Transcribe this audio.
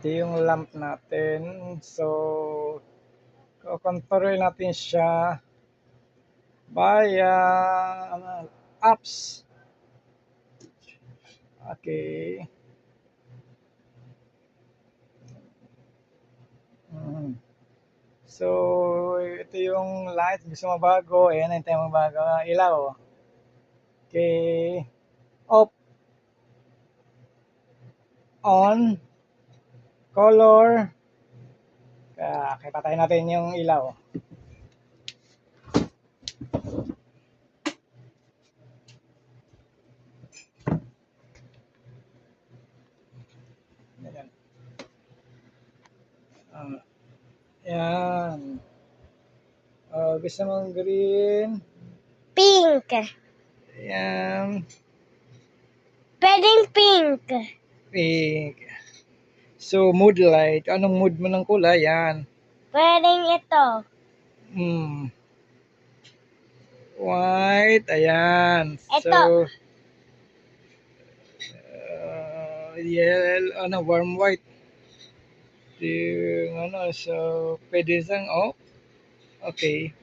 Ito yung lamp natin. So, control natin siya via apps. Okay. So, ito yung light. Gusto mo bago. Ayan, hintay mo bago. Ilaw. Okay. Off. On. Color. Kaya patay natin yung ilaw. Ayan. Ayan. Gusto mong green? Pink. Ayan. Pwedeng pink. Pink. So, mood light. Anong mood mo ng kulay? Yan. Pwedeng ito. White. Ayan. Ito. So, yellow, warm white. Yung, so, pwede siyang, okay.